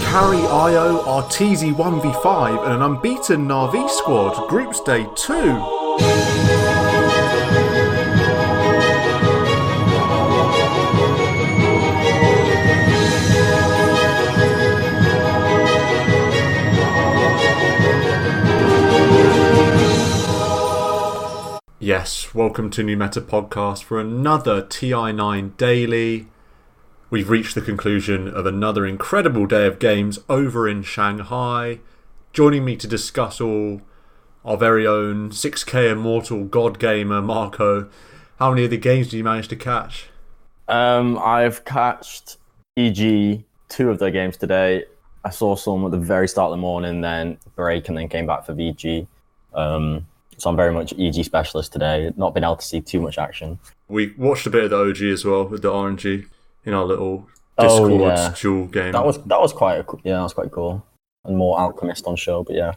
Carry IO, RTZ 1v5 and an unbeaten Na'Vi squad, Groups Day 2. Yes, welcome to New Meta Podcast for another TI9 Daily. We've reached the conclusion of another incredible day of games over in Shanghai. Joining me to discuss all, our very own 6K Immortal God Gamer, Marco. How many of the games did you manage to catch? I've catched EG 2 of their games today. I saw some at the very start of the morning, then break, and then came back for VG. So I'm very much EG specialist today. Not been able to see too much action. We watched a bit of the OG as well with the RNG in our little Discord duel game. That was quite that was quite cool. And more Alchemist on show, but yeah.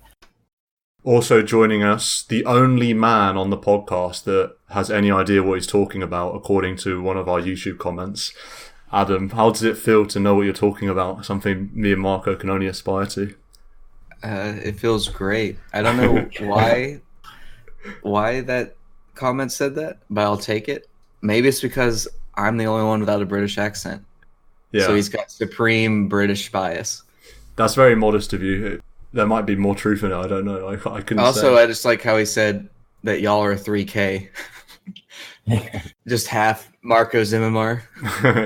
Also joining us, the only man on the podcast that has any idea what he's talking about, according to one of our YouTube comments. Adam, how does it feel to know what you're talking about? Something me and Marco can only aspire to. It feels great. I don't know why that comment said that, but I'll take it. Maybe it's because I'm the only one without a British accent. Yeah. So he's got supreme British bias. That's very modest of you. There might be more truth in it. I don't know. I couldn't also, say. I just like how he said that y'all are 3K. Just half Marco's MMR.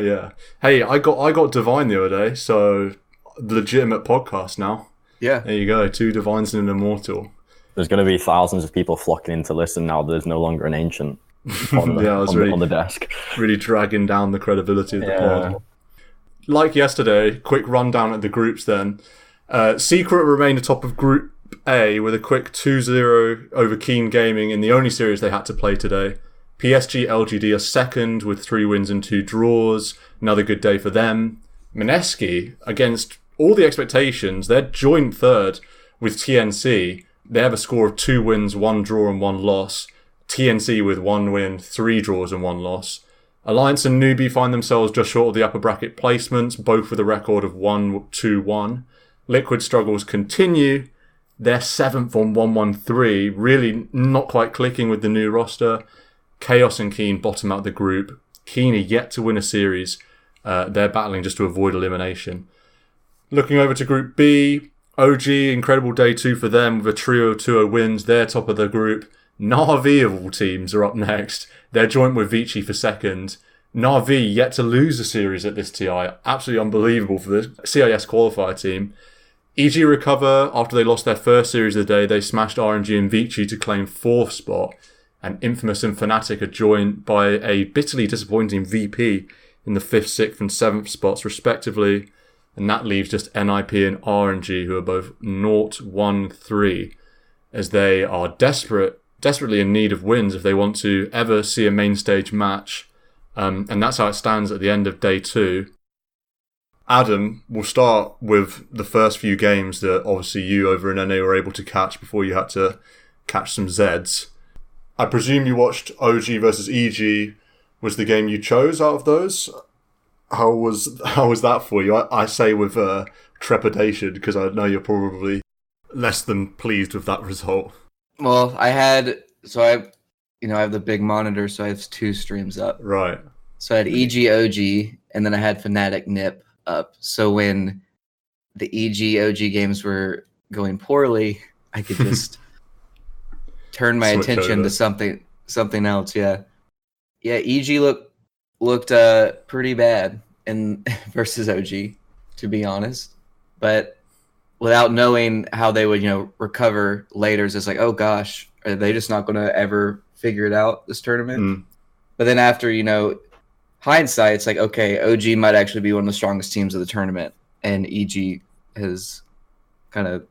Yeah. Hey, I got Divine the other day, so legitimate podcast now. Yeah. There you go. 2 Divines and an Immortal. There's going to be thousands of people flocking in to listen now. There's no longer an ancient on the desk. Really dragging down the credibility of the pod. Like yesterday, quick rundown at the groups then. Secret remained atop of Group A with a quick 2-0 over Keen Gaming in the only series they had to play today. PSG LGD are second with 3 wins and 2 draws. Another good day for them. Mineski, against all the expectations, they're joint third with TNC. They have a score of 2 wins, 1 draw and 1 loss. TNC with 1 win, 3 draws and 1 loss. Alliance and Newbie find themselves just short of the upper bracket placements, both with a record of 1-2-1. Liquid struggles continue. They're 7th on 1-1-3, really not quite clicking with the new roster. Chaos and Keen bottom out the group. Keen are yet to win a series. They're battling just to avoid elimination. Looking over to Group B, OG, incredible day 2 for them with a trio of 2-0 wins. They're top of the group. Na'Vi of all teams are up next. They're joint with Vici for second. Na'Vi yet to lose a series at this TI. Absolutely unbelievable for the CIS qualifier team. EG recover after they lost their first series of the day. They smashed RNG and Vici to claim 4th spot. And Infamous and Fnatic are joined by a bitterly disappointing VP in the 5th, 6th and 7th spots respectively. And that leaves just NIP and RNG, who are both 0-1-3, as they are desperately in need of wins if they want to ever see a main stage match. And that's how it stands at the end of day 2. Adam, we'll start with the first few games that obviously you over in NA were able to catch before you had to catch some Zeds. I presume you watched OG versus EG was the game you chose out of those. How was that for you? I say with trepidation, because I know you're probably less than pleased with that result. Well, I have the big monitor, so I have 2 streams up. Right. So I had EG OG, and then I had Fnatic NIP up. So when the EG OG games were going poorly, I could just turn my attention to something else. Yeah. EG looked pretty bad in versus OG, to be honest. But without knowing how they would, recover later, it's like, oh gosh, are they just not going to ever figure it out this tournament? But then after, hindsight, it's like, okay, OG might actually be one of the strongest teams of the tournament, and EG has kind of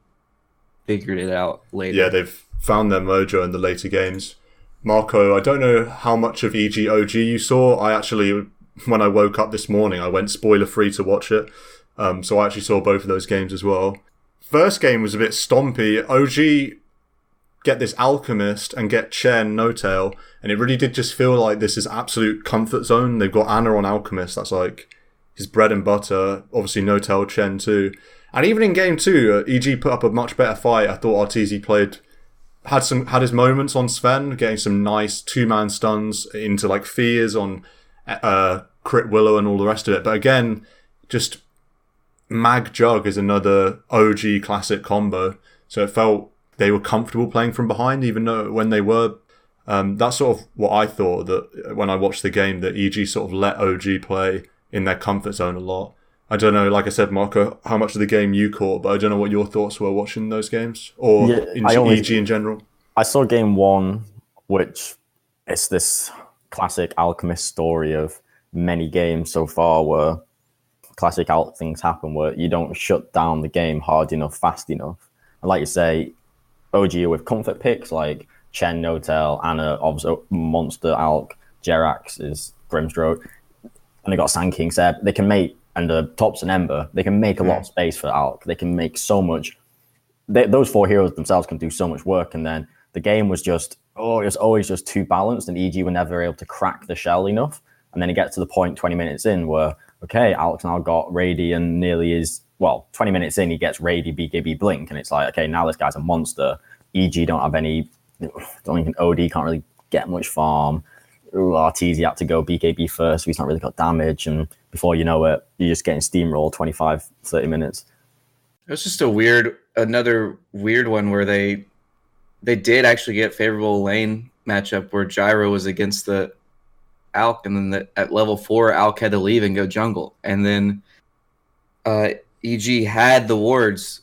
figured it out later. Yeah, they've found their mojo in the later games. Marco, I don't know how much of EG OG you saw. I actually, when I woke up this morning, I went spoiler-free to watch it. So I actually saw both of those games as well. First game was a bit stompy. OG get this Alchemist and get Chen No-Tail, and it really did just feel like this is absolute comfort zone. They've got Ana on Alchemist. That's like his bread and butter. Obviously, no tell Chen too. And even in game 2, EG put up a much better fight. I thought RTZ had his moments on Sven, getting some nice 2-man stuns into like fears on Crit Willow and all the rest of it. But again, just Mag Jug is another OG classic combo. So it felt they were comfortable playing from behind, even though when they were. That's sort of what I thought, that when I watched the game, that EG sort of let OG play in their comfort zone a lot. I don't know, like I said, Marco, how much of the game you caught, but I don't know what your thoughts were watching those games, or EG in general. I saw game 1, which is this classic Alchemist story of many games so far where classic things happen where you don't shut down the game hard enough, fast enough. And like you say, OG with comfort picks like Chen, Notel, Anna, obviously Monster, Alk, Jerax is Grimstroke, and they got Sand King, Seb. They can make, and the Tops and Ember, they can make a lot of space for Alk. They can make so much. Those 4 heroes themselves can do so much work, and then the game was just, it was always just too balanced, and EG were never able to crack the shell enough. And then it gets to the point 20 minutes in where, okay, Alk's now got Rady and nearly is, 20 minutes in, he gets Rady, BKB, Blink, and it's like, okay, now this guy's a monster. EG don't have any, don't even OD, can't really get much farm. RTZ had to go BKB first, so he's not really got damage, and before you know it, you're just getting steamrolled 25, 30 minutes. It was just another weird one where they did actually get favorable lane matchup where Gyro was against the Alk, and then at level 4, Alk had to leave and go jungle. And then EG had the wards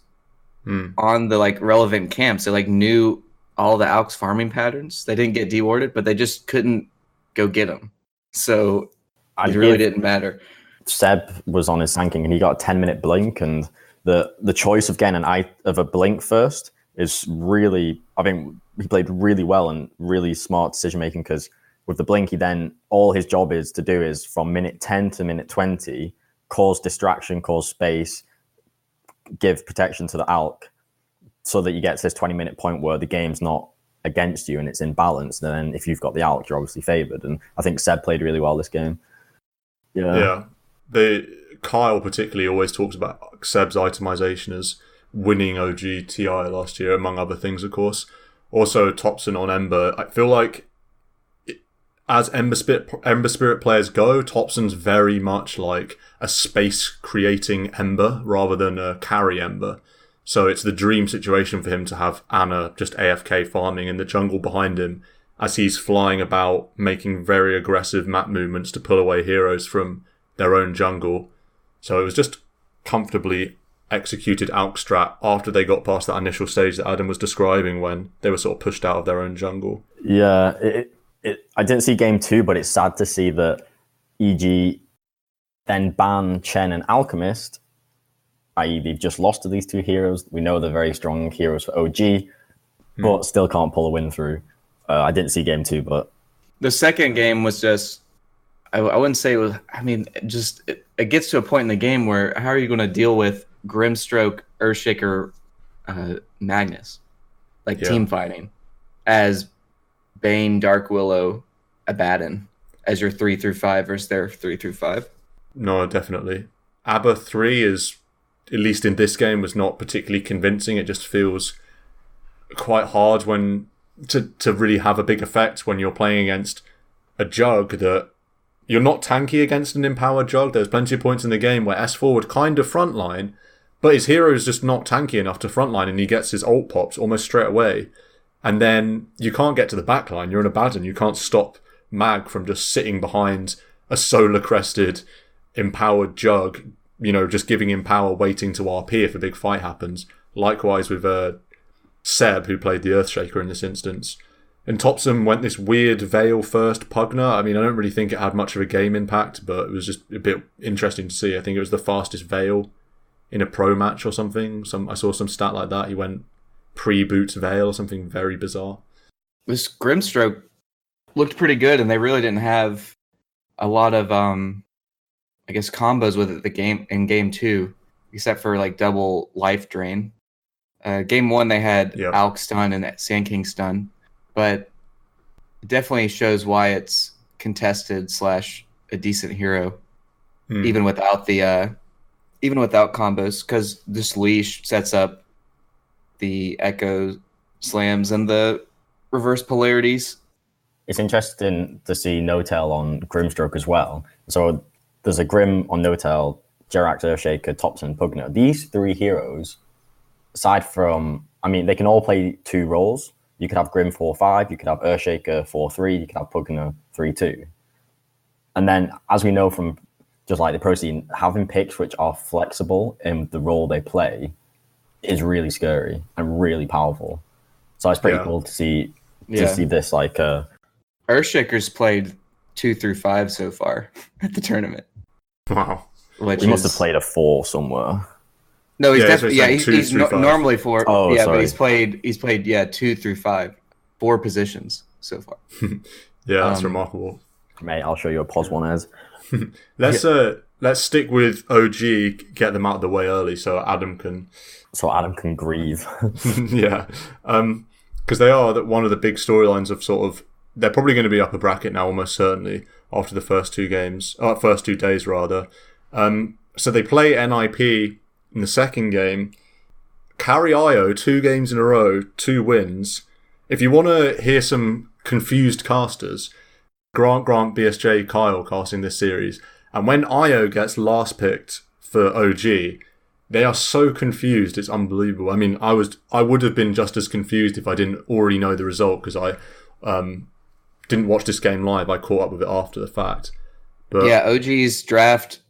on the like relevant camps. They like knew all the Alk's farming patterns. They didn't get dewarded, but they just couldn't go get them. So it really didn't matter. Seb was on his Sand King and he got a 10-minute blink, and the choice of getting a blink first is really, I think he played really well and really smart decision making, because with the blink, then all his job is to do is from minute 10 to minute 20, cause distraction, cause space, give protection to the Alk, so that you get to this 20-minute point where the game's not against you and it's in balance. And then if you've got the Alk, you're obviously favored. And I think Seb played really well this game. Yeah. Kyle particularly always talks about Seb's itemization as winning OG TI last year, among other things, of course. Also, Topson on Ember. I feel like as Ember Spirit players go, Topson's very much like a space-creating Ember rather than a carry Ember. So it's the dream situation for him to have Anna just AFK farming in the jungle behind him as he's flying about, making very aggressive map movements to pull away heroes from their own jungle. So it was just comfortably executed Alk strat after they got past that initial stage that Adam was describing when they were sort of pushed out of their own jungle. Yeah, I didn't see game 2, but it's sad to see that EG then ban Chen and Alchemist, i.e. they've just lost to these 2 heroes. We know they're very strong heroes for OG, but still can't pull a win through. I didn't see game 2, but... The second game was just... I wouldn't say it was... I mean, it gets to a point in the game where how are you going to deal with Grimstroke, Earthshaker, Magnus? Team fighting. As Bane, Dark Willow, Abaddon. As your 3-5 versus their 3-5. No, definitely. ABBA 3 is... at least in this game, was not particularly convincing. It just feels quite hard to really have a big effect when you're playing against a Jug that you're not tanky against an empowered Jug. There's plenty of points in the game where S4 would kind of frontline, but his hero is just not tanky enough to frontline, and he gets his ult pops almost straight away. And then you can't get to the backline. You're in Abaddon. You can't stop Mag from just sitting behind a solar-crested, empowered Jug, just giving him power, waiting to RP if a big fight happens. Likewise with Seb, who played the Earthshaker in this instance. And Topson went this weird Veil first Pugner. I mean, I don't really think it had much of a game impact, but it was just a bit interesting to see. I think it was the fastest Veil in a pro match or something. I saw some stat like that. He went pre-boots Veil or something very bizarre. This Grimstroke looked pretty good, and they really didn't have a lot of combos with it in game 2, except for double life drain. Game 1 they had Alk stun and Sand King stun, but it definitely shows why it's contested / a decent hero. even without the even without combos, because this leash sets up the echo slams and the reverse polarities. It's interesting to see No-Tail on Grimstroke as well. So there's a Grim on No-Tail, Jerax, Earthshaker, Topson, Pugna. These three heroes, aside from, I mean, they can all play two roles. You could have Grim 4-5, you could have Earthshaker 4-3, you could have Pugna 3-2. And then, as we know from just like the pro scene, having picks which are flexible in the role they play is really scary and really powerful. So it's pretty cool to see this like Earthshaker's played 2 through 5 so far at the tournament. Wow. He must have played a 4 somewhere. No, he's definitely he's normally 4. Oh, yeah, sorry. But he's played 2 through 5, 4 positions so far. Yeah, that's remarkable. Mate, I'll show you a pos one as. Let's stick with OG, get them out of the way early so Adam can grieve. yeah. Because they are one of the big storylines of sort of, they're probably going to be upper bracket now almost certainly after the first 2 days rather. So they play NIP in the second game. Carry IO 2 games in a row, 2 wins. If you want to hear some confused casters, Grant, BSJ, Kyle casting this series. And when IO gets last picked for OG, they are so confused, it's unbelievable. I mean, I would have been just as confused if I didn't already know the result, because I didn't watch this game live. I caught up with it after the fact. But yeah, OG's draft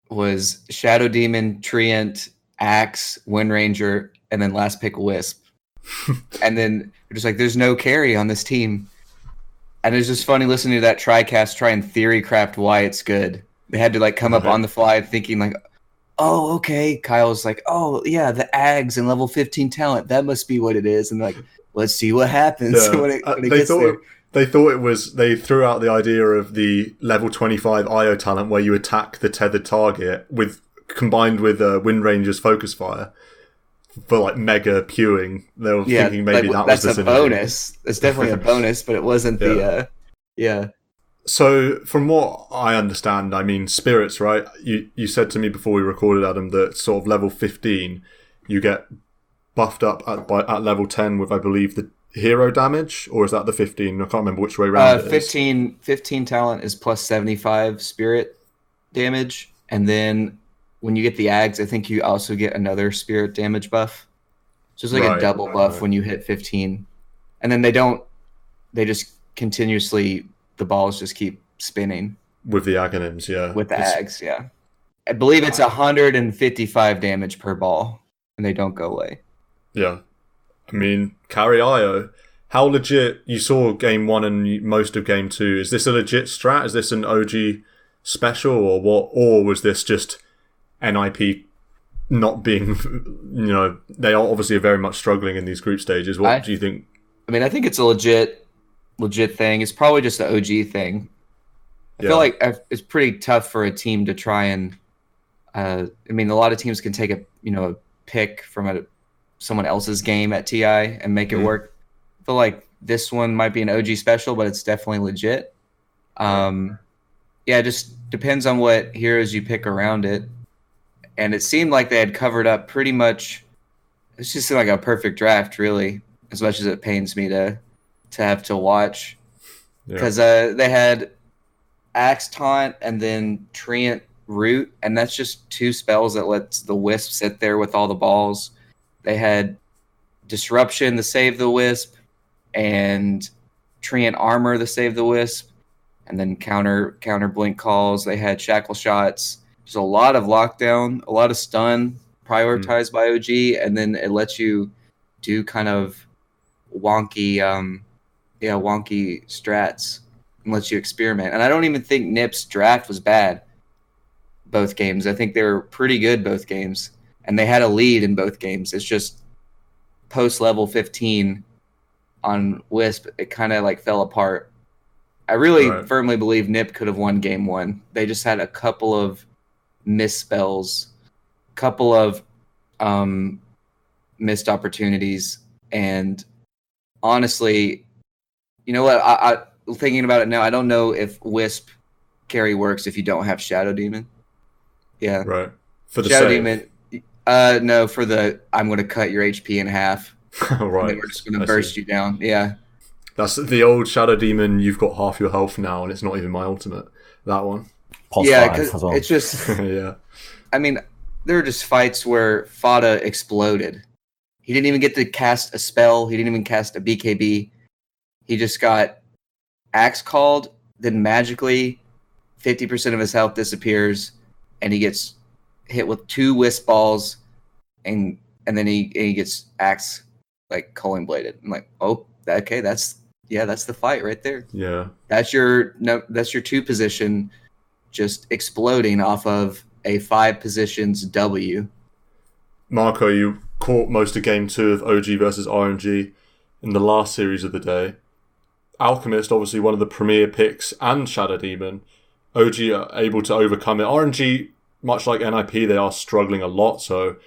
was Shadow Demon, Treant, Axe, Wind Ranger, and then last pick Wisp. And then we're just like, there's no carry on this team. And it's just funny listening to that TriCast try and theory craft why it's good. They had to like come up on the fly thinking like, oh, okay. Kyle's like, oh, yeah, the Ags and level 15 talent. That must be what it is. And like, let's see what happens when it gets there. They thought it was, they threw out the idea of the level 25 IO talent where you attack the tethered target combined with Wind Ranger's focus fire for like mega pewing. They were thinking maybe that's a bonus. It's definitely a bonus, but it wasn't So from what I understand, I mean, spirits, right? You said to me before we recorded, Adam, that sort of level 15, you get buffed up at level 10 with, I believe, the hero damage, or is that the 15? I can't remember which way around it is. 15 talent is plus 75 spirit damage, and then when you get the Ags, I think you also get another spirit damage buff. So it's like a double buff when you hit 15. And then they just continuously, the balls just keep spinning. With the Aghanims, yeah. With the Ags, yeah. I believe it's 155 damage per ball, and they don't go away. Yeah. I mean, carry IO. How legit, you saw game 1 and most of game 2, is this a legit strat? Is this an OG special, or what? Or was this just NIP not being, they are obviously very much struggling in these group stages. What do you think? I mean, I think it's a legit thing. It's probably just the OG thing. I feel like it's pretty tough for a team to try and, I mean, a lot of teams can take a pick from someone else's game at TI and make it work. I feel like this one might be an OG special, but it's definitely legit. It just depends on what heroes you pick around it. And it seemed like they had covered up pretty much. It just seemed like a perfect draft, really, as much as it pains me to have to watch. Because they had Axe Taunt and then Treant Root, and that's just 2 spells that lets the Wisp sit there with all the balls. They had Disruption to save the Wisp, and Treant Armor to save the Wisp, and then counter blink calls. They had Shackle Shots. There's a lot of lockdown, a lot of stun prioritized by OG, and then it lets you do kind of wonky strats and lets you experiment. And I don't even think Nip's draft was bad both games. I think they were pretty good both games, and they had a lead in both games. It's just post level 15 on Wisp, it kind of like fell apart. I really firmly believe Nip could have won game 1. They just had a couple of misspells, couple of missed opportunities, and honestly, you know what? I thinking about it now, I don't know if Wisp carry works if you don't have Shadow Demon. Yeah. Right. For the Shadow save. Demon. No, for the I'm going to cut your HP in half. Right. And then we're just going to burst you down. Yeah. That's the old Shadow Demon. You've got half your health now, and it's not even my ultimate. That one. Yeah, because it's just. Yeah. I mean, there were just fights where Fada exploded. He didn't even get to cast a spell. He didn't even cast a BKB. He just got Axe called. Then magically, 50% of his health disappears, and he gets hit with 2 wisp balls, and then he gets Axe like culling bladed. I'm like, oh, okay, that's the fight right there. Yeah. That's your 2 position just exploding off of a 5 positions W. Marco, you caught most of Game 2 of OG versus RNG in the last series of the day. Alchemist, obviously one of the premier picks, and Shadow Demon. OG are able to overcome it. RNG, much like NIP, they are struggling a lot, so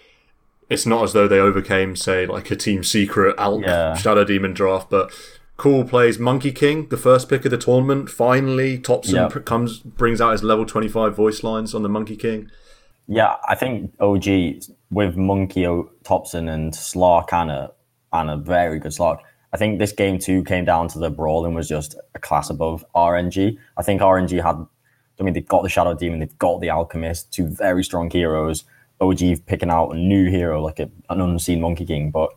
it's not as though they overcame, say, like a Team Secret Shadow Demon draft, but cool plays. Monkey King, the first pick of the tournament, finally, Topson brings out his level 25 voice lines on the Monkey King. Yeah, I think OG with Monkey, Topson, and Slark and a very good Slark. I think this game 2 came down to the brawling was just a class above RNG. I think RNG they've got the Shadow Demon, they've got the Alchemist, 2 very strong heroes. OG picking out a new hero like an unseen Monkey King, but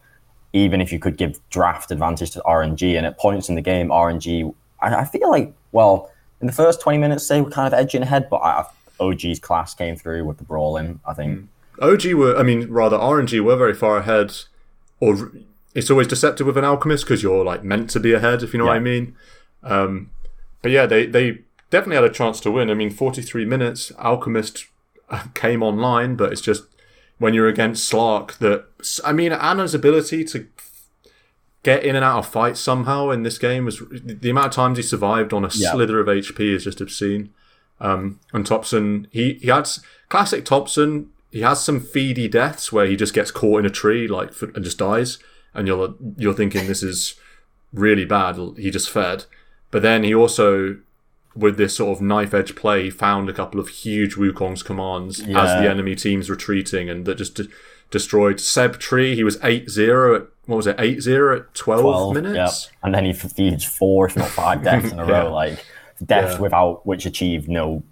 even if you could give draft advantage to RNG, and at points in the game, RNG, I feel like, well, in the first 20 minutes, they were kind of edging ahead, but OG's class came through with the brawling, I think. RNG were very far ahead, or it's always deceptive with an Alchemist because you're like meant to be ahead, if you know what I mean. But yeah, they definitely had a chance to win. I mean, 43 minutes, Alchemist came online, but it's just when you're against Slark Anna's ability to get in and out of fights somehow in this game was the amount of times he survived on a slither of HP is just obscene. And Topson, he had classic Topson. He has some feedy deaths where he just gets caught in a tree and just dies, and you're thinking this is really bad. He just fed, but then he also, with this sort of knife edge play, found a couple of huge Wukong's commands as the enemy team's retreating, and that just destroyed Seb Tree. He was 8-0 at 8-0 at 12 minutes, and then he feeds 4 if not 5 deaths in a row, like deaths without which achieved no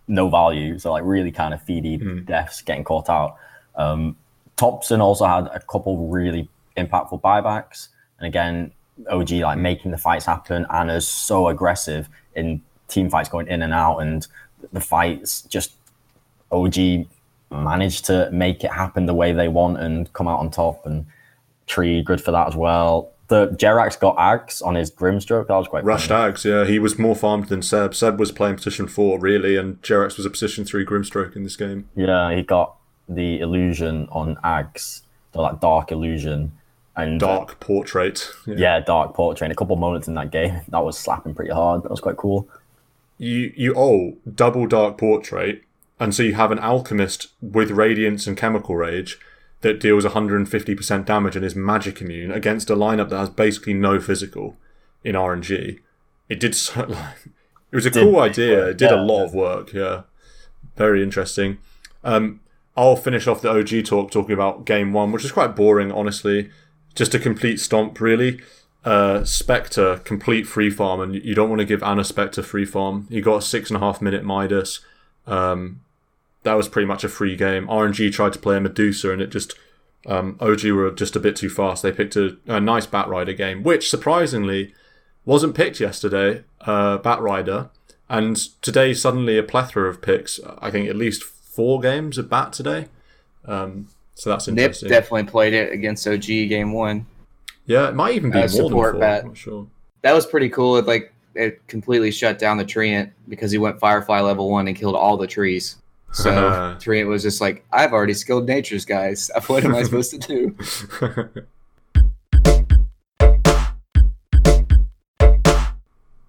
value. So like really kind of feedy deaths getting caught out. Topson also had a couple really impactful buybacks, and again OG like making the fights happen. Anna's so aggressive in team fights going in and out, and the fights just OG managed to make it happen the way they want and come out on top, and Tree good for that as well. The Jerax got Ags on his Grimstroke. That was quite rushed funny. Ags, yeah. He was more farmed than Seb. Seb was playing position 4 really, and Jerax was a position 3 Grimstroke in this game. Yeah, he got the illusion on Ags, so like dark illusion and dark portrait. Yeah, dark portrait. And a couple of moments in that game that was slapping pretty hard. That was quite cool. You double dark portrait, and so you have an alchemist with radiance and chemical rage that deals 150% damage and is magic immune against a lineup that has basically no physical in RNG. It was a cool idea. It did a lot of work. Yeah, very interesting. I'll finish off the OG talking about game 1, which is quite boring, honestly. Just a complete stomp, really. Spectre, complete free farm, and you don't want to give Anna Spectre free farm. He got a 6.5 minute Midas. That was pretty much a free game. RNG tried to play a Medusa, and it just OG were just a bit too fast. They picked a nice Batrider game, which surprisingly wasn't picked yesterday. Batrider, and today suddenly a plethora of picks. I think at least 4 games of Bat today. So that's interesting. Nip definitely played it against OG game 1. Yeah, it might even be more than 4. Bat. I'm not sure. That was pretty cool. It completely shut down the Treant because he went Firefly level 1 and killed all the trees. So Treant was just like, I've already skilled natures, guys. What am I supposed to do?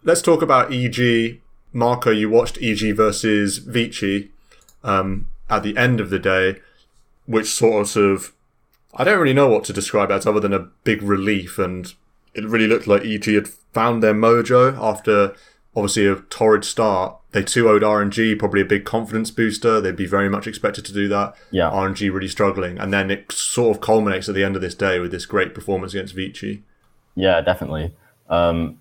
Let's talk about EG. Marco, you watched EG versus Vici at the end of the day, which sort of, I don't really know what to describe as other than a big relief, and it really looked like EG had found their mojo after obviously a torrid start. They 2-0'd RNG, probably a big confidence booster. They'd be very much expected to do that. Yeah. RNG really struggling. And then it sort of culminates at the end of this day with this great performance against Vici. Yeah, definitely. To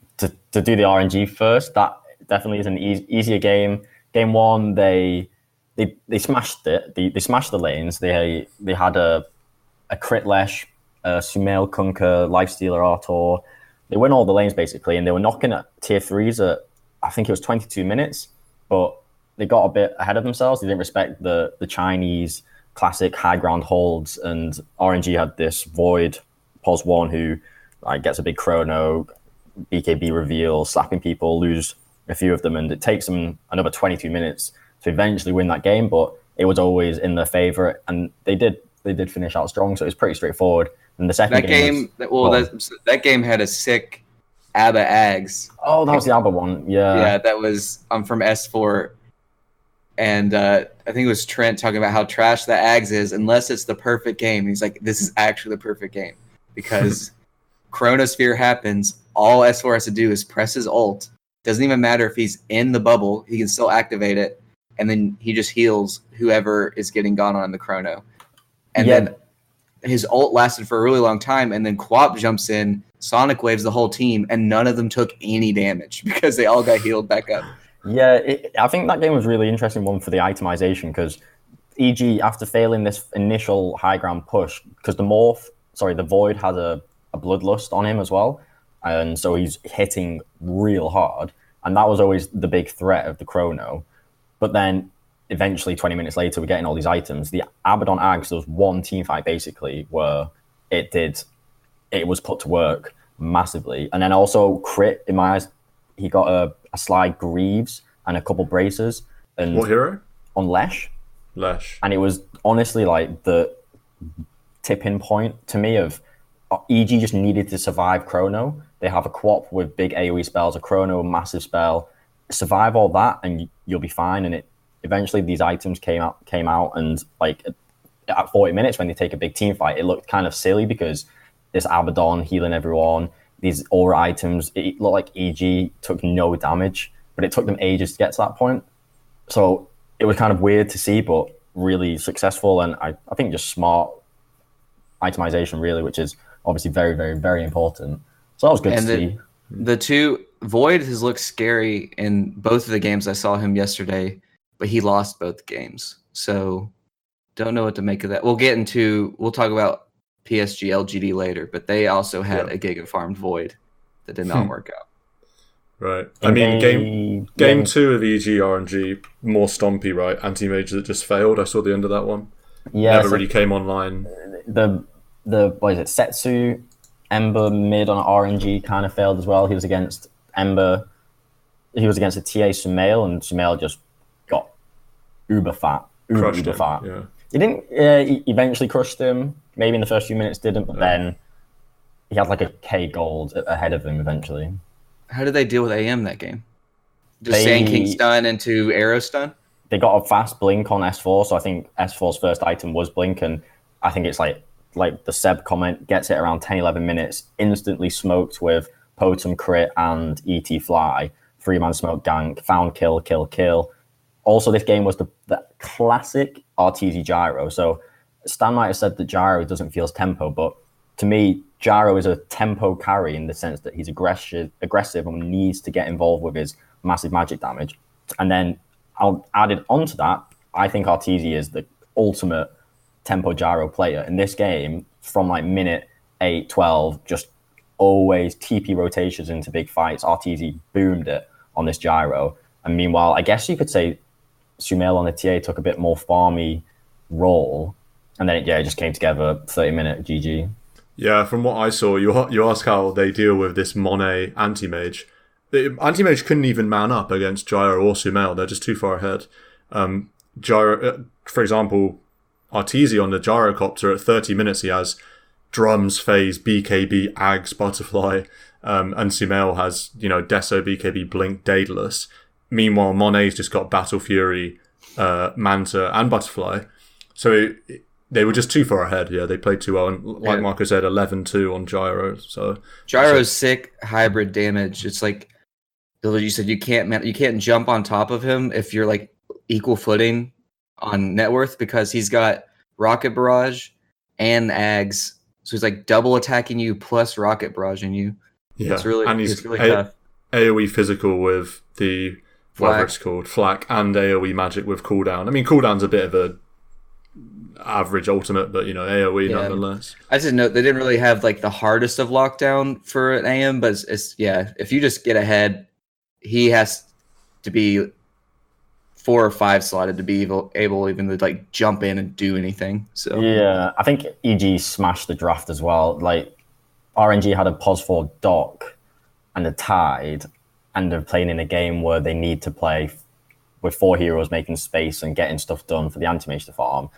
do the RNG first, that definitely is an easier game. Game one, they smashed it. They smashed the lanes. They had a crit Lesh, Sumail, Kunkka, Lifestealer, Artor. They win all the lanes basically, and they were knocking at tier 3s at, I think it was 22 minutes, but they got a bit ahead of themselves. They didn't respect the Chinese classic high ground holds, and RNG had this Void Pos 1 who gets a big chrono, BKB reveal, slapping people, lose a few of them, and it takes them another 22 minutes to eventually win that game, but it was always in their favor, and they did finish out strong, so it was pretty straightforward. And the second that game had a sick ABBA Ags. Oh, that was the ABBA one. Yeah, that was from S4, and I think it was Trent talking about how trash the Ags is unless it's the perfect game. And he's like, this is actually the perfect game because Chronosphere happens. All S4 has to do is press his ult. Doesn't even matter if he's in the bubble, he can still activate it, and then he just heals whoever is getting gone on the chrono. And then his ult lasted for a really long time, and then Quap jumps in, Sonic waves the whole team, and none of them took any damage because they all got healed back up. Yeah, I think that game was a really interesting one for the itemization because EG, after failing this initial high ground push, because the Void had a Bloodlust on him as well, and so he's hitting real hard, and that was always the big threat of the chrono. But then eventually 20 minutes later we're getting all these items. The Abaddon Ags, there was one team fight basically where it was put to work massively. And then also crit, in my eyes, he got a slide Greaves and a couple braces. And what hero? On Lesh. And it was honestly like the tipping point to me of EG just needed to survive chrono. They have a Quap with big AoE spells, a chrono, massive spell. Survive all that and you'll be fine. And eventually these items came out, and like at 40 minutes when they take a big team fight, it looked kind of silly because this Abaddon healing everyone, these aura items, it looked like EG took no damage, but it took them ages to get to that point. So it was kind of weird to see, but really successful, and I think just smart itemization really, which is obviously very, very, very important. So that was good to see. The two, Void has looked scary in both of the games I saw him yesterday, but he lost both games. So don't know what to make of that. We'll talk about PSG LGD later, but they also had a Giga farmed Void that did not work out. Right. I mean, game 2 of EG RNG, more stompy, right? Anti-Mage that just failed. I saw the end of that one. Yeah. Never really came online. The what is it? Setsu, Ember mid on RNG kind of failed as well. He was against Ember. He was against a TA Sumail, and Sumail just got uber fat. Uber fat. Yeah. He didn't. He eventually crushed him. Maybe in the first few minutes didn't, but then he had like a K gold ahead of him eventually. How did they deal with AM that game? Just Sand King stun into Arrow stun? They got a fast blink on S4, so I think S4's first item was blink, and I think it's like the Seb comment, gets it around 10-11 minutes, instantly smoked with Potem crit and ET fly, 3-man smoke gank, found kill. Also, this game was the classic RTZ gyro. So Stan might have said that gyro doesn't feel as tempo, but to me, gyro is a tempo carry in the sense that he's aggressive and needs to get involved with his massive magic damage. And then I'll add it onto that. I think RTZ is the ultimate tempo gyro player in this game. From like minute 8, 12, just always TP rotations into big fights. RTZ boomed it on this gyro. And meanwhile, I guess you could say Sumail on the TA took a bit more farmy role, and then it just came together. 30-minute GG. Yeah, from what I saw, you ask how they deal with this Monet anti-mage. The anti-mage couldn't even man up against Gyro or Sumail. They're just too far ahead. Gyro, for example, RTZ on the gyrocopter at 30 minutes, he has drums, phase, BKB, Ags, butterfly, and Sumail has, Deso, BKB, blink, Daedalus. Meanwhile, Monet's just got Battle Fury, Manta, and butterfly. So they were just too far ahead. Yeah, they played too well. And like Marco said, 11-2 on Gyro. So Gyro's sick hybrid damage. It's like you said you can't jump on top of him if you're like equal footing on net worth, because he's got rocket barrage and ags, so he's like double attacking you plus rocket barraging you. Yeah, and it's really tough. AoE physical with the whatever it's called, flak, and AoE magic with cooldown. I mean, cooldown's a bit of a average ultimate, but AoE nonetheless. I just know they didn't really have like the hardest of lockdown for an AM, but it's if you just get ahead, he has to be 4 or 5 slotted to be able even to like jump in and do anything. So yeah, I think EG smashed the draft as well. Like RNG had a pos 4 Doc and a Tide, and they're playing in a game where they need to play with 4 heroes making space and getting stuff done for the anti-mage to farm.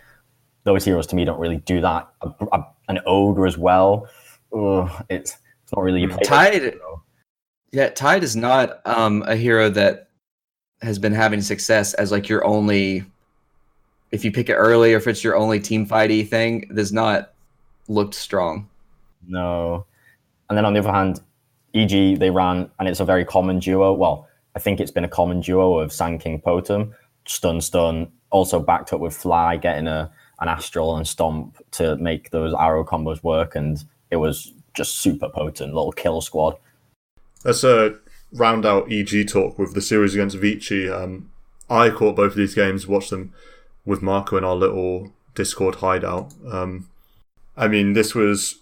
Those heroes to me don't really do that. An ogre as well. It's not really Tide. Yeah, Tide is not a hero that has been having success as like your only, if you pick it early or if it's your only team fighty thing, does not looked strong. No. And then on the other hand, EG, they ran, and it's a very common duo. Well, I think it's been a common duo of Sand King Potem, stun, also backed up with Fly, getting an Astral and Stomp to make those arrow combos work, and it was just super potent, little kill squad. Let's round out EG talk with the series against Vici. I caught both of these games, watched them with Marco in our little Discord hideout. I mean, this was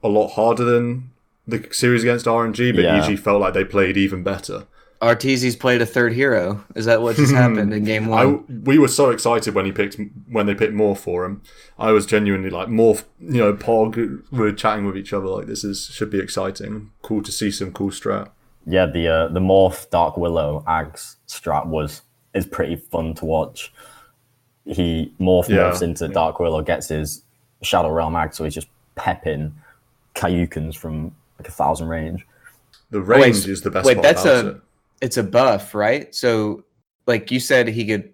a lot harder than the series against RNG, but EG felt like they played even better. RTZ's played a third hero. Is that what just happened in game 1? We were so excited when they picked Morph for him. I was genuinely like, Morph, Pog, we're chatting with each other like should be exciting. Cool to see some cool strat. Yeah, the Morph Dark Willow Ags strat is pretty fun to watch. He morphs into Dark Willow, gets his Shadow Realm Ag, so he's just pepping Kayukans from like 1,000 range. The range is the best part about it. It's a buff, right? So, like you said, he could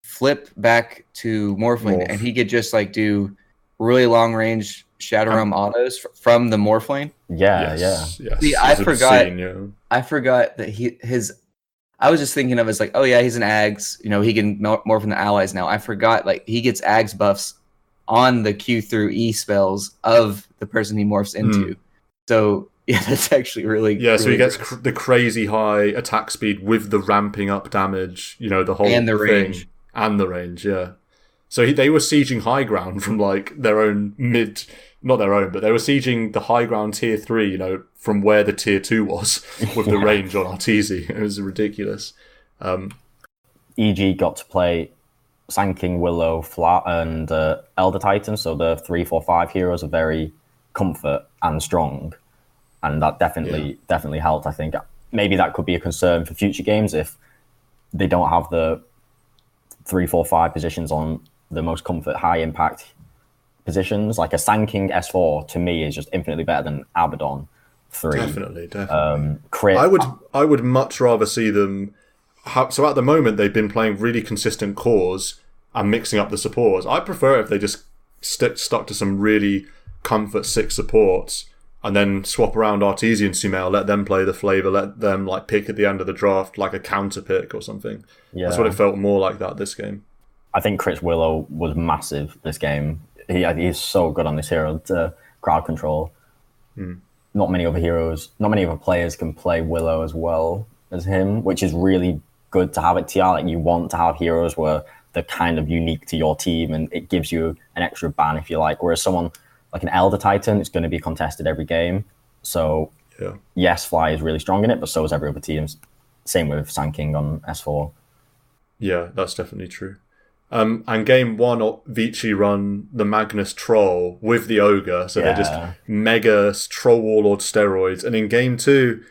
flip back to Morphling, and he could just like do really long range Shadow Realm autos from the Morphling. Yeah. See, I forgot that I was just thinking of as like, oh yeah, he's an Ags. He can morph from the allies now. I forgot like he gets Ags buffs on the Q through E spells of the person he morphs into. So yeah, that's actually really so he gets the crazy high attack speed with the ramping up damage. The whole and the thing. Range and the range. Yeah. So they were sieging high ground from like their own not their own, but they were sieging the high ground tier 3. From where the tier 2 was with the range on RTZ. It was ridiculous. EG got to play Sand King, Willow, Flat, and Elder Titan, so the 3, 4, 5 heroes are very comfort and strong, and that definitely helped. I think maybe that could be a concern for future games if they don't have the 3, 4, 5 positions on the most comfort, high impact positions. Like a Sand King S4 to me is just infinitely better than Abaddon 3. Definitely. Crit. I would much rather see them. So at the moment they've been playing really consistent cores and mixing up the supports. I prefer if they just stuck to some really comfort 6 supports and then swap around RTZ and Sumail, let them play the flavor, let them like pick at the end of the draft like a counter pick or something. Yeah. That's what it felt more like that this game. I think Chris Willow was massive this game. He's so good on this hero to crowd control. Not many other players can play Willow as well as him, which is really good to have at TR. Like, you want to have heroes where they're kind of unique to your team and it gives you an extra ban if you like. Whereas someone like an Elder Titan is going to be contested every game. So yes, Fly is really strong in it, but so is every other team. Same with Sand King on S4. Yeah, that's definitely true. And game 1, Vici run the Magnus Troll with the Ogre, so they're just mega Troll Warlord steroids. And in game 2,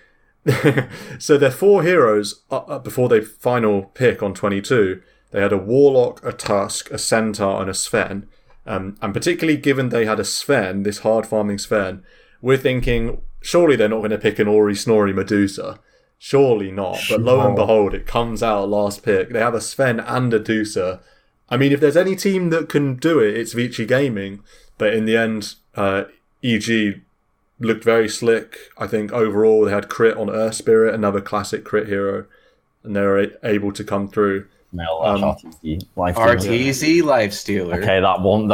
so they're 4 heroes before they final pick on 22. They had a Warlock, a Tusk, a Centaur, and a Sven. And particularly given they had a Sven, this hard farming Sven, we're thinking, surely they're not going to pick an Ori Snorri Medusa. Surely not. But lo and behold, it comes out last pick. They have a Sven and a Dusa. I mean, if there's any team that can do it, it's Vici Gaming. But in the end, EG looked very slick. I think overall they had crit on Earth Spirit, another classic crit hero, and they were able to come through. RTZ Lifestealer. Okay, that one.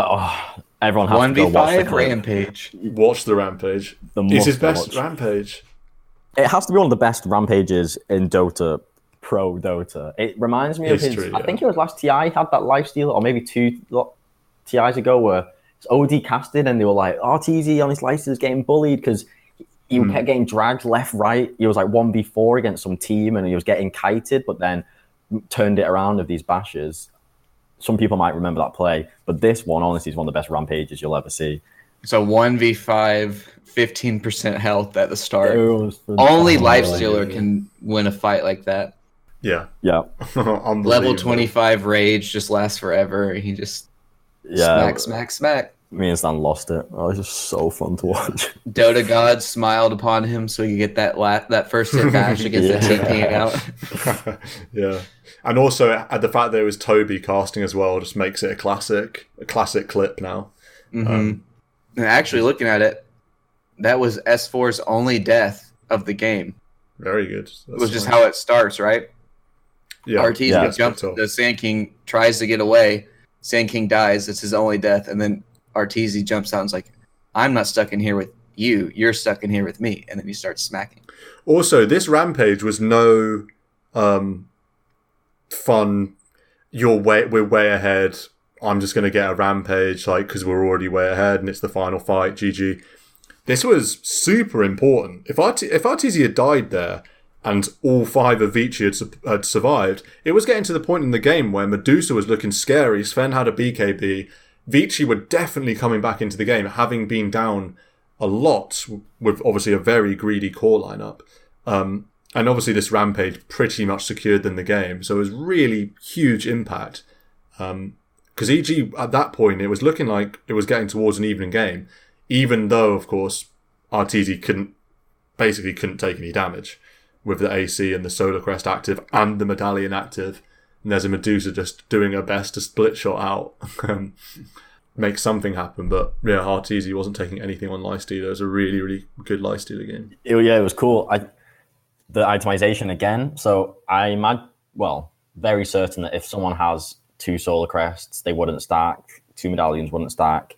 Everyone has to go watch the 1v5 Rampage. Watch the Rampage. It's his best Rampage. It has to be one of the best Rampages in Dota, Pro Dota. It reminds me of his... I think it was last TI had that Lifestealer, or maybe 2 TIs ago, where it's OD casted and they were like, RTZ on his Lifestealer's getting bullied because he kept getting dragged left, right. He was like 1v4 against some team and he was getting kited, but then turned it around with these bashes. Some people might remember that play, but this one, honestly, is one of the best Rampages you'll ever see. So 1v5, 15% health at the start. Only Lifestealer can win a fight like that. Yeah. Level 25 Rage just lasts forever. He just smack. Me and Stan lost it. Oh, it was just so fun to watch. Dota God smiled upon him so you get that first hit bash against the TP out. Yeah. And also, the fact that it was Toby casting as well just makes it a classic clip now. And actually, looking at it, that was S4's only death of the game. Very good. It was just how it starts, right? Yeah. RTZ jumps. The Sand King tries to get away. Sand King dies. It's his only death. And then RTZ jumps out and is like, I'm not stuck in here with you. You're stuck in here with me. And then he starts smacking. Also, this Rampage was no fun. We're way ahead. I'm just going to get a Rampage, because we're already way ahead and it's the final fight. GG. This was super important. If RTZ had died there and all 5 of Vici had survived, it was getting to the point in the game where Medusa was looking scary. Sven had a BKB. Vici were definitely coming back into the game, having been down a lot with obviously a very greedy core lineup. And obviously this Rampage pretty much secured them the game. So it was really huge impact. Because EG, at that point, it was looking like it was getting towards an even game, even though, of course, RTZ couldn't take any damage with the AC and the Solar Crest active and the Medallion active. And there's a Medusa just doing her best to split shot out, make something happen. But yeah, RTZ wasn't taking anything on Lifestealer. It was a really, really good Lifestealer game. It was cool. The itemization again. So very certain that if someone has 2 Solar Crests, they wouldn't stack. 2 Medallions wouldn't stack.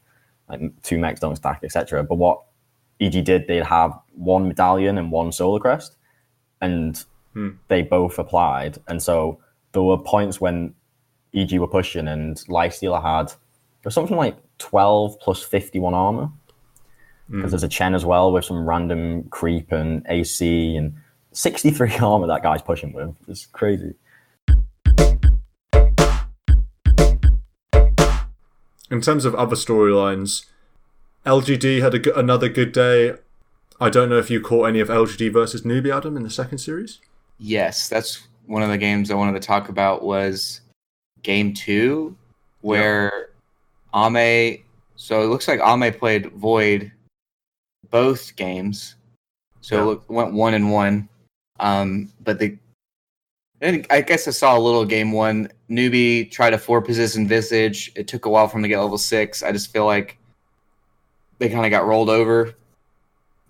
2 mechs don't stack, etc. But what EG did, they'd have 1 Medallion and 1 Solar Crest, and they both applied. And so there were points when EG were pushing and Lifestealer had something like 12 plus 51 armor. Because there's a Chen as well with some random creep and AC and 63 armor that guy's pushing with. It's crazy. In terms of other storylines, LGD had another good day. I don't know if you caught any of LGD versus Newbie Adam in the second series. Yes, that's one of the games I wanted to talk about was game 2, where Ame... So it looks like Ame played Void both games. So it went 1-1. But I guess I saw a little game 1. Newbie tried a 4-position Visage. It took a while for him to get level 6. I just feel like they kind of got rolled over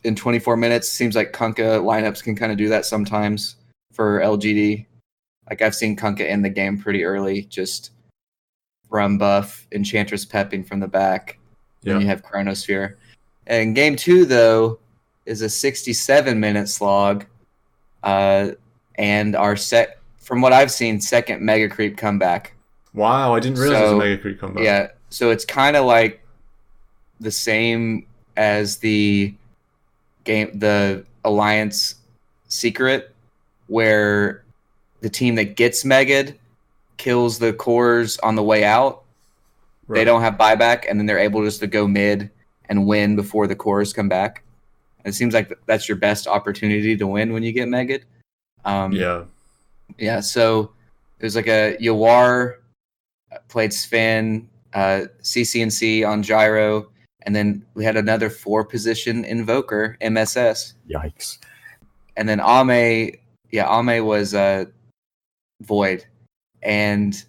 in 24 minutes. Seems like Kunkka lineups can kind of do that sometimes for LGD. Like I've seen Kunkka in the game pretty early, just run buff, Enchantress pepping from the back. Then you have Chronosphere. And game 2, though, is a 67-minute slog. And our from what I've seen, second Mega Creep comeback. Wow, I didn't realize it was a Mega Creep comeback. Yeah, so it's kind of like the same as the Alliance Secret, where the team that gets Mega'd kills the cores on the way out. Right. They don't have buyback, and then they're able just to go mid and win before the cores come back. And it seems like that's your best opportunity to win when you get Mega'd. Yeah, so it was like a Yawar played Sven, CCNC on Gyro, and then we had another 4-position Invoker, MSS. Yikes. And then Ame was Void. And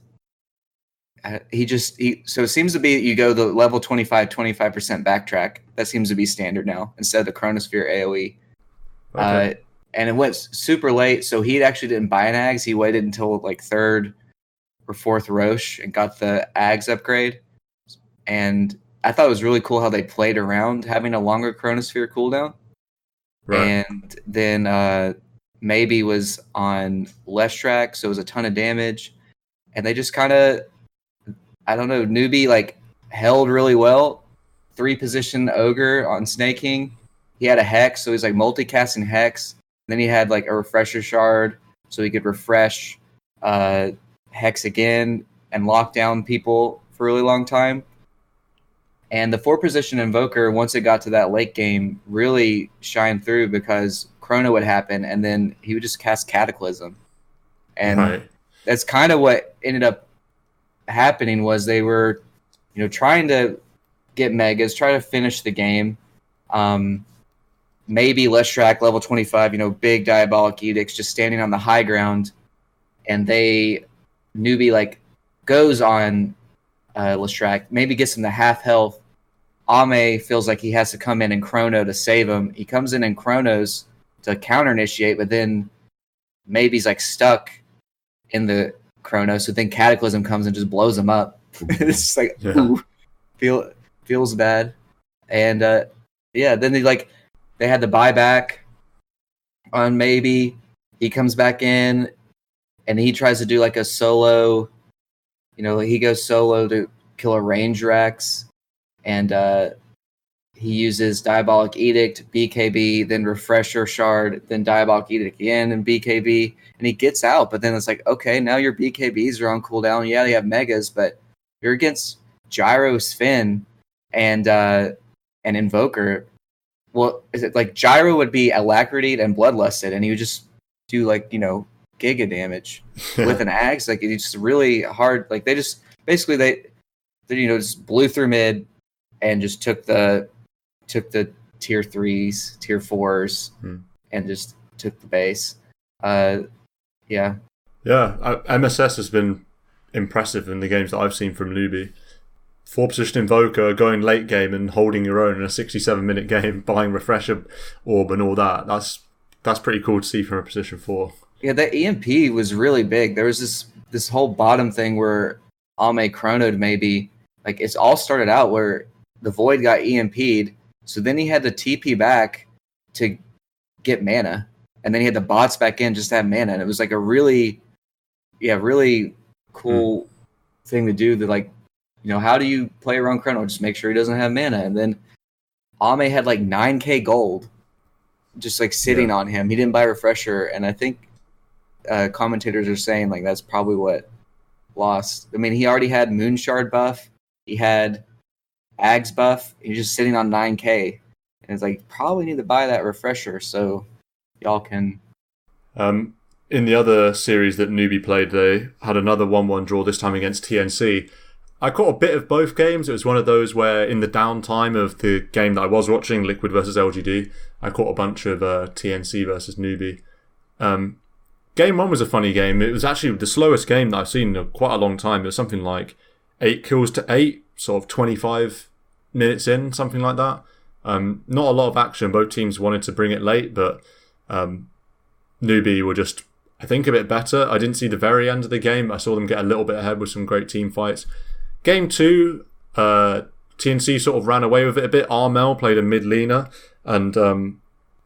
So it seems to be you go the level 25% backtrack. That seems to be standard now instead of the Chronosphere AoE. Okay. And it went super late, so he actually didn't buy an Ags. He waited until like 3rd or 4th Roche and got the Ags upgrade. And I thought it was really cool how they played around having a longer Chronosphere cooldown. Right. And then maybe was on less track, so it was a ton of damage. And they just kind of, I don't know, Newbie like held really well. 3-position Ogre on Snake King. He had a Hex, so he's like multicasting Hex. Then he had like a Refresher Shard, so he could refresh Hex again and lock down people for a really long time. And the 4-position Invoker, once it got to that late game, really shined through because Chrono would happen, and then he would just cast Cataclysm. And that's kind of what ended up happening was they were, trying to get Megas, try to finish the game. Maybe Leshrac, level 25, big Diabolic Edicts, just standing on the high ground. And Newbie, like, goes on Leshrac, maybe gets him to half health. Ame feels like he has to come in Chrono to save him. He comes in Chronos to counter-initiate, but then maybe he's, like, stuck in the Chrono. So then Cataclysm comes and just blows him up. It's just like, ooh, feels bad. And, then they had the buyback on maybe. He comes back in, and he tries to do like a solo. He goes solo to kill a range Rex, and he uses Diabolic Edict, BKB, then Refresher Shard, then Diabolic Edict again, and BKB, and he gets out. But then it's like, okay, now your BKBs are on cooldown. Yeah, they have Megas, but you're against Gyro, Sven, and Invoker. Well, is it like Gyro would be Alacrity and Bloodlusted, and he would just do like, giga damage with an Axe. Like, it's just really hard. Like, they just basically they just blew through mid and just took the tier 3s, tier 4s, and just took the base. MSS has been impressive in the games that I've seen from Newbie. 4-position Invoker going late game and holding your own in a 67-minute game, buying Refresher Orb and all that. That's pretty cool to see from a position 4. Yeah, that EMP was really big. There was this whole bottom thing where Ame chronoed maybe. Like, it's all started out where the Void got EMP'd, so then he had to TP back to get mana, and then he had the bots back in just to have mana, and it was like a really cool thing to do. That, like, how do you play around Chrono? Just make sure he doesn't have mana. And then Ame had like 9k gold just like sitting on him. He didn't buy Refresher, and I think commentators are saying like that's probably what lost. I mean, he already had Moonshard buff. He had Ags buff. He's just sitting on 9k. And it's like, probably need to buy that Refresher so y'all can... In the other series that Newbie played, they had another 1-1 draw, this time against TNC. I caught a bit of both games. It was one of those where in the downtime of the game that I was watching, Liquid versus LGD, I caught a bunch of TNC versus Newbie. Game 1 was a funny game. It was actually the slowest game that I've seen in quite a long time. It was something like 8 kills to 8, sort of 25 minutes in, something like that. Not a lot of action. Both teams wanted to bring it late, but Newbie were just, I think, a bit better. I didn't see the very end of the game. I saw them get a little bit ahead with some great team fights. Game 2, TNC sort of ran away with it a bit. Armel played a mid-laner, and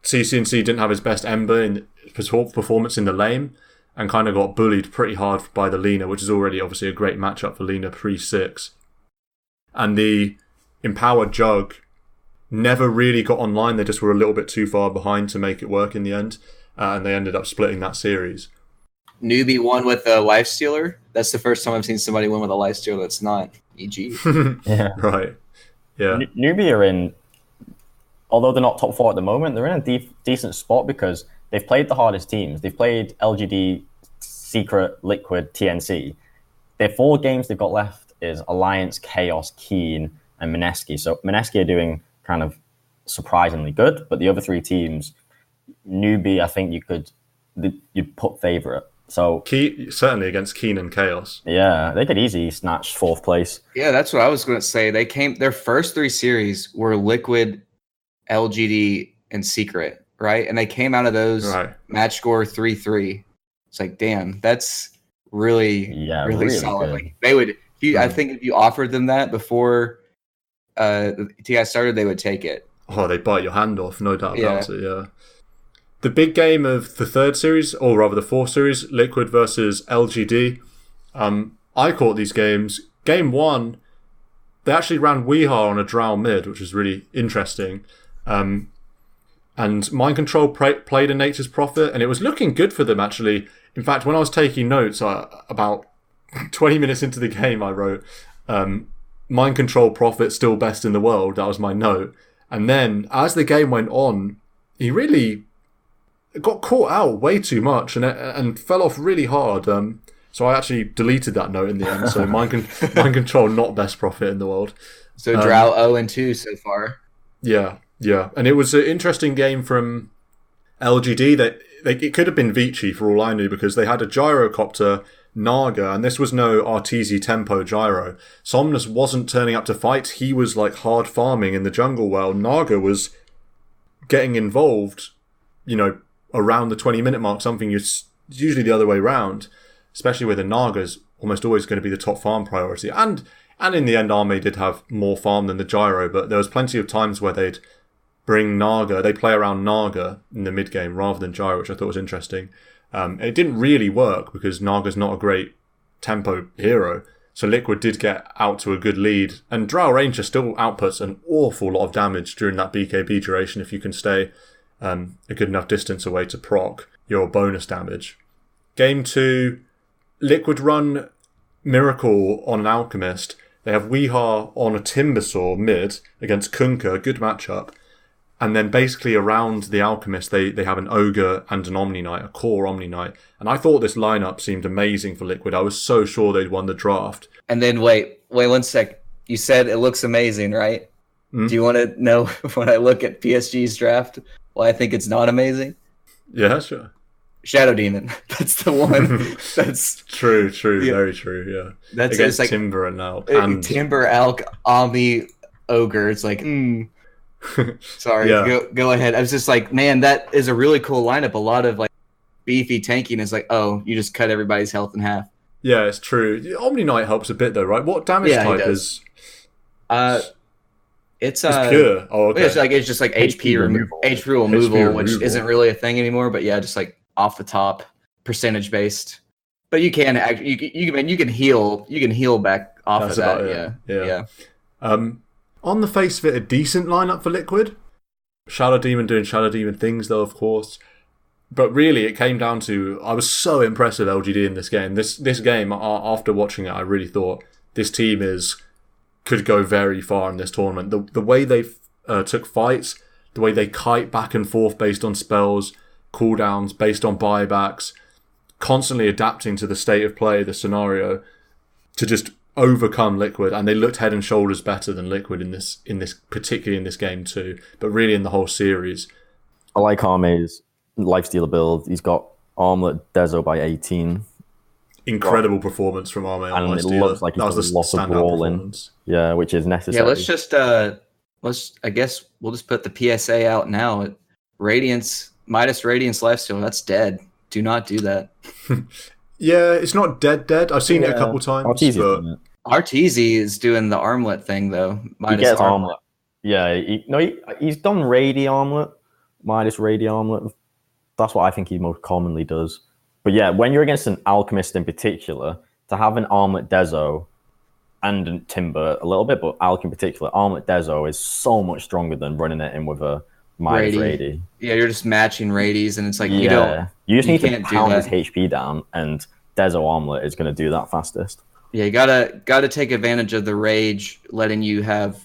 CCNC didn't have his best Ember in his performance in the lane, and kind of got bullied pretty hard by the laner, which is already obviously a great matchup for laner pre-6. And the Empowered Jug never really got online. They just were a little bit too far behind to make it work in the end, and they ended up splitting that series. Newbie won with a Lifestealer. That's the first time I've seen somebody win with a Lifestealer that's not EG. Yeah. Right. Yeah. Newbie are in, although they're not top 4 at the moment, they're in a decent spot because they've played the hardest teams. They've played LGD, Secret, Liquid, TNC. Their 4 games they've got left is Alliance, Chaos, Keen, and Mineski. So Mineski are doing kind of surprisingly good, but the other 3 teams, Newbie, I think you'd put favorite. So certainly against Keen and Chaos. Yeah, they could easily snatch 4th place. Yeah, that's what I was going to say. Their first 3 series were Liquid, LGD, and Secret, right? And they came out of those match score 3-3. It's like, damn, that's really solid. Good. Like they would. I think if you offered them that before the TI started, they would take it. Oh, they bite your hand off, no doubt about it. Yeah. The big game of the 3rd series, or rather the 4th series, Liquid versus LGD. I caught these games. Game 1, they actually ran Weehaw on a drow mid, which was really interesting. And Mind Control played a Nature's Prophet, and it was looking good for them, actually. In fact, when I was taking notes, about 20 minutes into the game, I wrote, Mind Control Prophet still best in the world. That was my note. And then, as the game went on, he really got caught out way too much and fell off really hard. So I actually deleted that note in the end. So Mind Control, not best Prophet in the world. So Drow 0-2 so far. Yeah. And it was an interesting game from LGD. It could have been Vici for all I knew, because they had a gyrocopter, Naga, and this was no RTZ tempo gyro. Somnus wasn't turning up to fight. He was like hard farming in the jungle while Naga was getting involved, around the 20-minute mark, something it's usually the other way around, especially with the Naga's almost always going to be the top farm priority. And in the end, Arme did have more farm than the gyro, but there was plenty of times where they'd bring Naga, they play around Naga in the mid game rather than gyro, which I thought was interesting. It didn't really work because Naga's not a great tempo hero, so Liquid did get out to a good lead, and Drow Ranger still outputs an awful lot of damage during that BKB duration if you can stay a good enough distance away to proc your bonus damage. Game 2, Liquid run Miracle on an Alchemist. They have Weehaw on a Timbersaw mid against Kunkka, good matchup. And then basically around the Alchemist, they have an Ogre and an Omni Knight, a core Omni Knight. And I thought this lineup seemed amazing for Liquid. I was so sure they'd won the draft. And then wait 1 sec. You said it looks amazing, right? Do you want to know when I look at PSG's draft why I think it's not amazing? Yeah, sure. Shadow Demon. That's the one. That's true. Yeah. Very true. Yeah. That's against like Timber and Alk. Timber, Alk, Omni, Ogre. It's like, sorry. Yeah. Go ahead. I was just like, man, that is a really cool lineup. A lot of like beefy tanking is like, oh, you just cut everybody's health in half. Yeah, it's true. Omni Knight helps a bit though, right? What damage type is? It's pure. Oh, okay. It's just like HP removal, which isn't really a thing anymore. But yeah, just like off the top, percentage based. But you can you can heal back off of that. Yeah. On the face of it, a decent lineup for Liquid. Shadow Demon doing Shadow Demon things though, of course. But really, it came down to I was so impressed with LGD in this game. This game, after watching it, I really thought this team could go very far in this tournament. The way they took fights, the way they kite back and forth based on spells, cooldowns, based on buybacks, constantly adapting to the state of play, the scenario, to just overcome Liquid. And they looked head and shoulders better than Liquid in this particularly in this game too, but really in the whole series. I like Arme's lifestealer build. He's got Armlet Dezo by 18. Incredible performance from Arme on and it looks like he's got a lot of brawling. Yeah, which is necessary. Yeah, let's just I guess we'll just put the PSA out now. Radiance, Midas Radiance lifesteal, that's dead. Do not do that. Yeah, it's not dead. I've seen it a couple times. RTZ is doing the armlet thing though. Midas he gets armlet. Yeah, he's done Radi Armlet, Midas Radi Armlet. That's what I think he most commonly does. But yeah, when you're against an Alchemist in particular, to have an Armlet Dezo and Timber a little bit, but Alch in particular, Armlet Dezo is so much stronger than running it in with a Midas Radi. Yeah, you're just matching Radies, and it's like you just need to pound his HP down, and Dezo Armlet is going to do that fastest. Yeah, you gotta take advantage of the rage, letting you have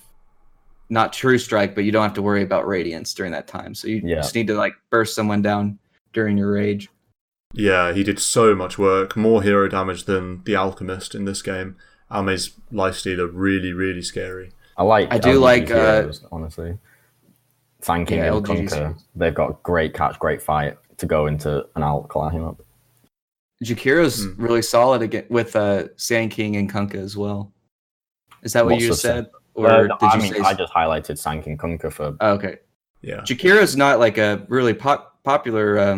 not True Strike, but you don't have to worry about Radiance during that time. So you just need to like burst someone down during your rage. Yeah, he did so much work, more hero damage than the Alchemist in this game. Alme's lifestealer really, really scary. I do like heroes, honestly. Thanking and Kunkka, they've got great catch, great fight to go into an Alch lineup. Jakiro's really solid again with Sand King and Kunkka as well. Is that what you just said? Or did you say? I just highlighted Sand King Kunkka for. Oh, okay. Yeah. Jakiro's not like a really popular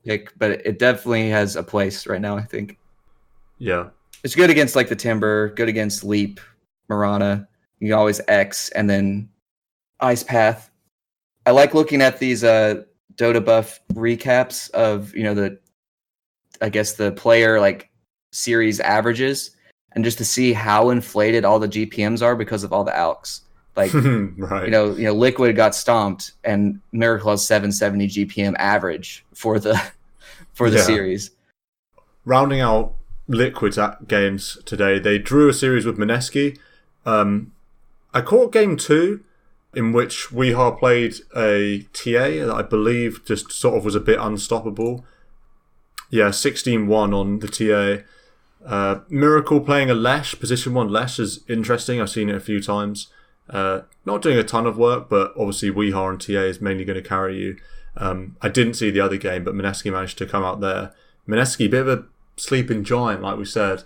pick, but it definitely has a place right now, I think. Yeah. It's good against like the Timber, good against Leap, Mirana. You can always X and then Ice Path. I like looking at these Dota buff recaps of the player like series averages, and just to see how inflated all the GPMs are because of all the alks. Like right. Liquid got stomped and Miracle has 770 GPM average for the series. Rounding out Liquid's games today, they drew a series with Mineski. I caught game 2, in which Weehar played a TA that I believe just sort of was a bit unstoppable. Yeah, 16-1 on the TA. Miracle playing a Lesh, position 1 Lesh is interesting. I've seen it a few times. Not doing a ton of work, but obviously Weehar and TA is mainly going to carry you. I didn't see the other game, but Mineski managed to come out there. Mineski, bit of a sleeping giant, like we said.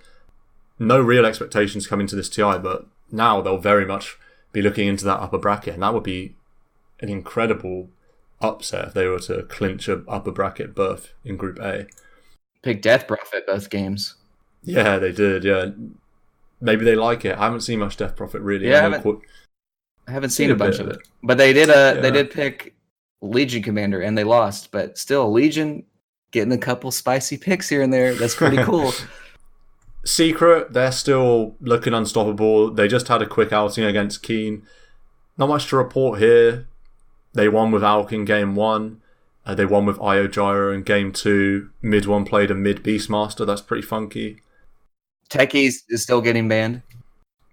No real expectations coming to this TI, but now they'll very much be looking into that upper bracket, and that would be an incredible upset if they were to clinch a upper bracket berth in Group A. Pick Death Prophet both games. Yeah, they did, yeah. Maybe they like it. I haven't seen much Death Prophet really. Yeah, I haven't seen a bunch of it. But they did pick Legion Commander and they lost, but still Legion getting a couple spicy picks here and there. That's pretty cool. Secret, they're still looking unstoppable. They just had a quick outing against Keen. Not much to report here. They won with Alk in game 1. They won with Io Gyro in game 2. Mid 1 played a mid Beastmaster. That's pretty funky. Techies is still getting banned.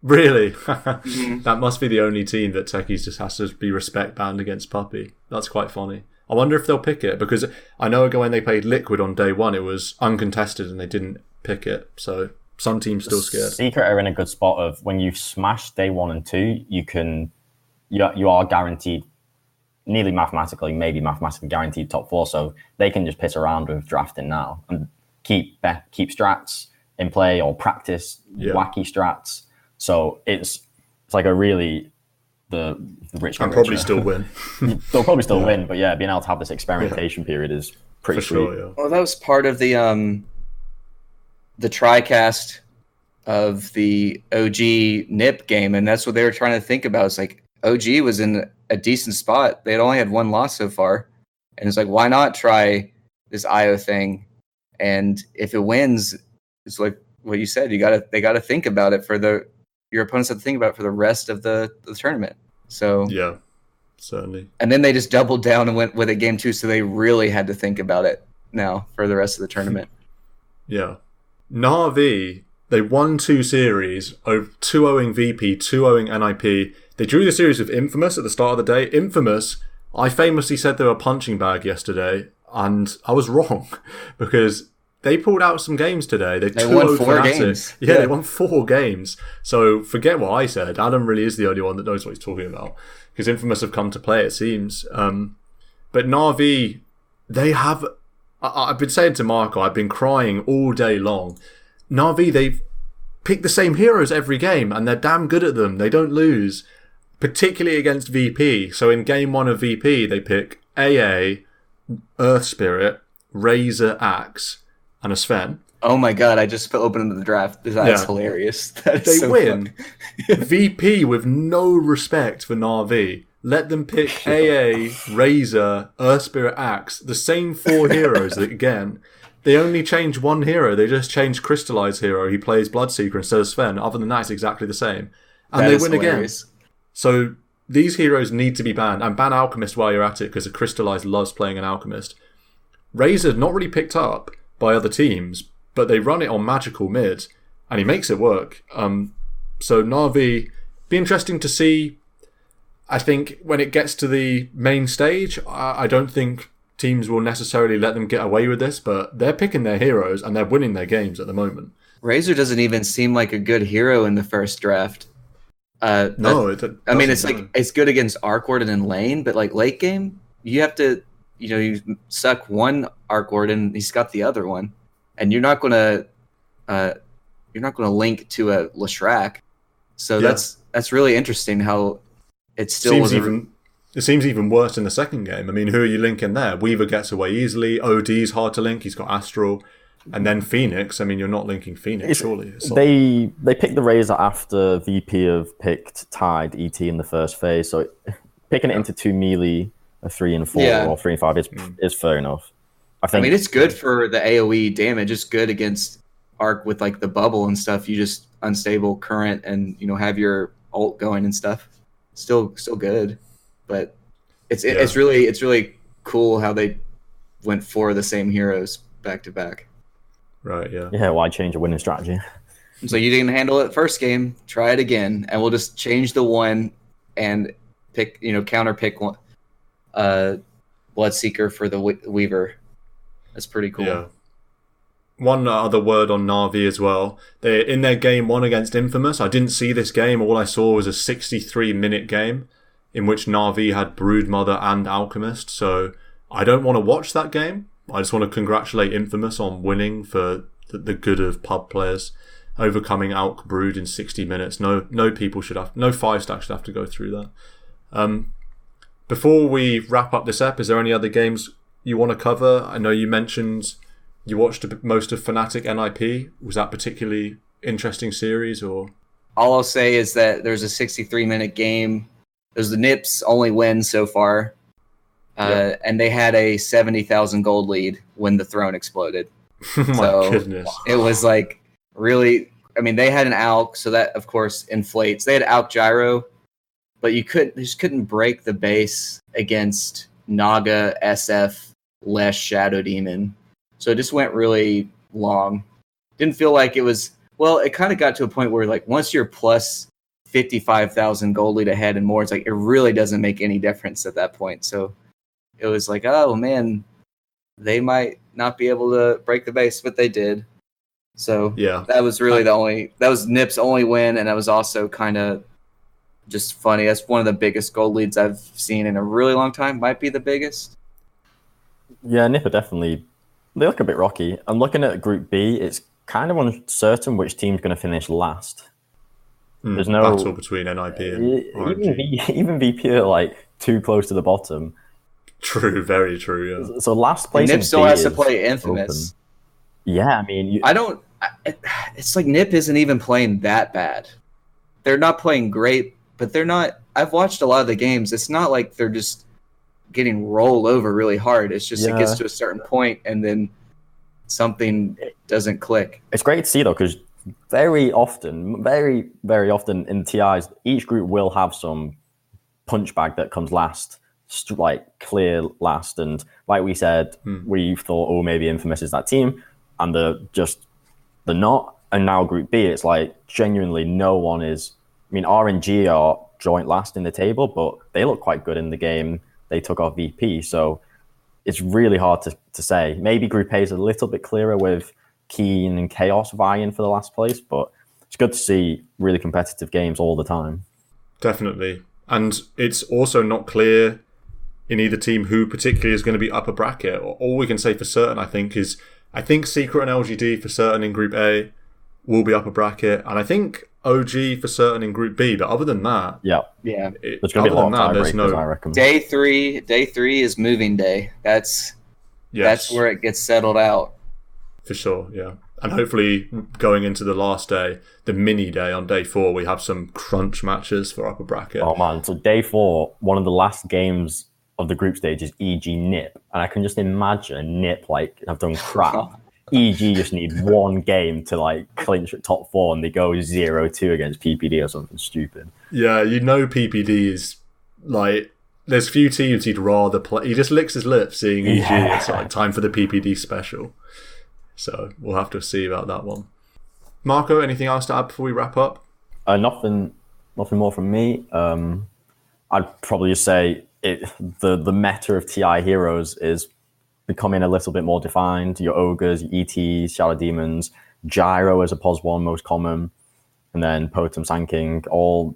Really? That must be the only team that Techies just has to be respect banned against Puppy. That's quite funny. I wonder if they'll pick it, because I know when they played Liquid on day 1, it was uncontested and they didn't pick it. So some teams still scared. Secret are in a good spot of when you smash day 1 and 2, you are guaranteed, nearly mathematically guaranteed top 4. So they can just piss around with drafting now and keep strats in play or practice wacky strats. So it's like a really the rich and probably still win. They'll probably still win, but being able to have this experimentation period is pretty sweet. Sure, yeah. Well, that was part of the TriCast of the OG NIP game, and that's what they were trying to think about. It's like OG was in a decent spot. They had only had 1 loss so far, and it's like, why not try this IO thing? And if it wins, it's like what you said. They gotta think about it your opponents have to think about it for the rest of the tournament. So yeah, certainly. And then they just doubled down and went with it game 2, so they really had to think about it now for the rest of the tournament. Yeah. Na'Vi, they won 2 series, 2-0ing VP, 2-0ing NIP. They drew the series with Infamous at the start of the day. Infamous, I famously said they were a punching bag yesterday, and I was wrong, because they pulled out some games today. They won 4 games. Yeah, they won 4 games. So forget what I said. Adam really is the only one that knows what he's talking about, because Infamous have come to play, it seems. But Na'Vi, they have... I've been saying to Marco, I've been crying all day long. Na'Vi, they've picked the same heroes every game, and they're damn good at them. They don't lose, particularly against VP. So in game 1 of VP, they pick AA, Earth Spirit, Razor, Axe, and a Sven. Oh my god, I just opened the draft. That's hilarious. They win. VP with no respect for Na'Vi. Let them pick AA, Razor, Earth Spirit, Axe, the same 4 heroes again. They only change 1 hero. They just change Crystallized hero. He plays Bloodseeker instead of Sven. Other than that, it's exactly the same. And they win hilarious. Again. So these heroes need to be banned. And ban Alchemist while you're at it, because a Crystallized loves playing an Alchemist. Razor, not really picked up by other teams, but they run it on Magical mid, and he makes it work. So Na'Vi, be interesting to see. I think when it gets to the main stage, I don't think teams will necessarily let them get away with this, but they're picking their heroes and they're winning their games at the moment. Razor doesn't even seem like a good hero in the first draft. It's like it's good against Arc Warden and lane, but like late game, you have to, you suck one Arc Warden, he's got the other one. and you're not gonna link to a Leshrac. So that's really interesting how it still it seems even worse in the second game. I mean, who are you linking there? Weaver gets away easily. OD's hard to link. He's got Astral. And then Phoenix. I mean, you're not linking Phoenix, surely. They picked the Razor after VP have picked Tide, ET in the first phase. So picking it into 2 melee, a 3 and 4 or 3 and 5 is fair enough. I mean, it's good for the AoE damage. It's good against Arc with like the bubble and stuff. You just unstable current and have your ult going and stuff. Still good, but it's really cool how they went for the same heroes back to back. Right. Yeah. Yeah. Why change a winning strategy? So you didn't handle it first game. Try it again, and we'll just change the one and pick. Counter pick one. Bloodseeker for the Weaver. That's pretty cool. Yeah. One other word on Na'Vi as well. They in their game 1 against Infamous. I didn't see this game. All I saw was a 63-minute game in which Na'Vi had Broodmother and Alchemist. So I don't want to watch that game. I just want to congratulate Infamous on winning for the good of pub players, overcoming Alch Brood in 60 minutes. No 5-stack should have to go through that. Before we wrap up this ep, is there any other games you want to cover? I know you mentioned you watched most of Fnatic NIP. Was that particularly interesting series, or? All I'll say is that there's a 63-minute game. There's the Nips only win so far. And they had a 70,000 gold lead when the throne exploded. My goodness. It was like really, I mean, they had an Alch, so that of course inflates. They had Alch Gyro, but they just couldn't break the base against Naga, SF, Lesh, Shadow Demon. So it just went really long. Didn't feel like it was, well, it kind of got to a point where like once you're plus 55,000 gold lead ahead and more, it's like it really doesn't make any difference at that point. So it was like, oh man, they might not be able to break the base, but they did. So that was really that was Nip's only win, and that was also kind of just funny. That's one of the biggest gold leads I've seen in a really long time. Might be the biggest. Yeah, Nip are definitely, they look a bit rocky. I'm looking at Group B. It's kind of uncertain which team's going to finish last. There's no battle between NIP and RNG. Even VP are like too close to the bottom. True, very true. Yeah. So last place. Nip still has to play Infamous. Open. Yeah, I mean, it's like Nip isn't even playing that bad. They're not playing great, but they're not. I've watched a lot of the games. It's not like they're just getting rolled over really hard. It's just it gets to a certain point and then something doesn't click. It's great to see though, because very often, very, very often in TIs, each group will have some punch bag that comes last, like clear last. And like we said, we thought, oh, maybe Infamous is that team, and they're not. And now Group B, it's like genuinely no one is. I mean, RNG are joint last in the table, but they look quite good in the game. They took off VP, so it's really hard to say. Maybe Group A is a little bit clearer with Keen and Chaos vying for the last place, but it's good to see really competitive games all the time. Definitely. And it's also not clear in either team who particularly is going to be upper bracket. All we can say for certain, I think Secret and LGD for certain in Group A will be upper bracket, and I think OG for certain in Group B. But other than that, there's going to be a lot of tiebreakers, I reckon. Day three is moving day. That's where it gets settled out. For sure, yeah. And hopefully going into the last day, the mini day on day 4, we have some crunch matches for upper bracket. Oh man, so day 4, one of the last games of the group stage is EG Nip. And I can just imagine Nip like have done crap. EG just need one game to like clinch at top 4 and they go 0-2 against PPD or something stupid. Yeah, PPD is like, there's few teams he'd rather play. He just licks his lips seeing EG. Yeah. It's like time for the PPD special. So we'll have to see about that one. Marco, anything else to add before we wrap up? Nothing more from me. I'd probably just say the meta of TI heroes is becoming a little bit more defined. Your ogres, your ETs, shadow demons, gyro as a pos 1 most common, and then Potem, Sand King, all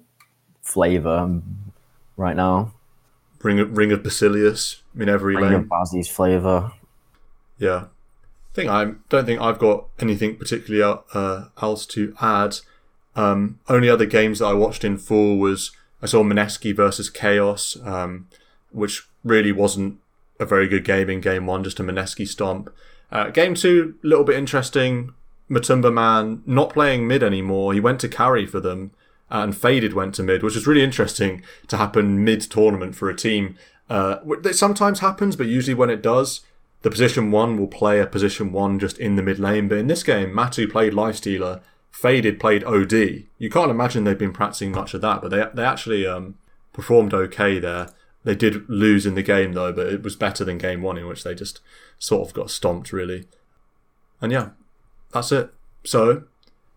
flavor right now. Ring of Basilius in every lane. Ring of Bazzi's flavor. Yeah. don't think I've got anything particularly else to add. Only other games that I watched in full was I saw Mineski versus Chaos, which really wasn't a very good game in game one, just a Mineski stomp. Game two, a little bit interesting. Matumba Man not playing mid anymore. He went to carry for them, and Faded went to mid, which is really interesting to happen mid-tournament for a team. It sometimes happens, but usually when it does, the position one will play a position one just in the mid lane. But in this game, Matu played Lifestealer, Faded played OD. You can't imagine they've been practicing much of that, but they actually performed okay there. They did lose in the game though, but it was better than game one, in which they just sort of got stomped really. And yeah, that's it. So,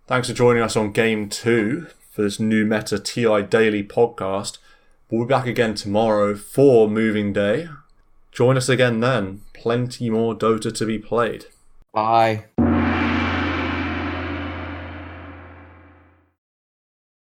thanks for joining us on game 2 for this new meta TI Daily podcast. We'll be back again tomorrow for Moving Day. Join us again then. Plenty more Dota to be played. Bye.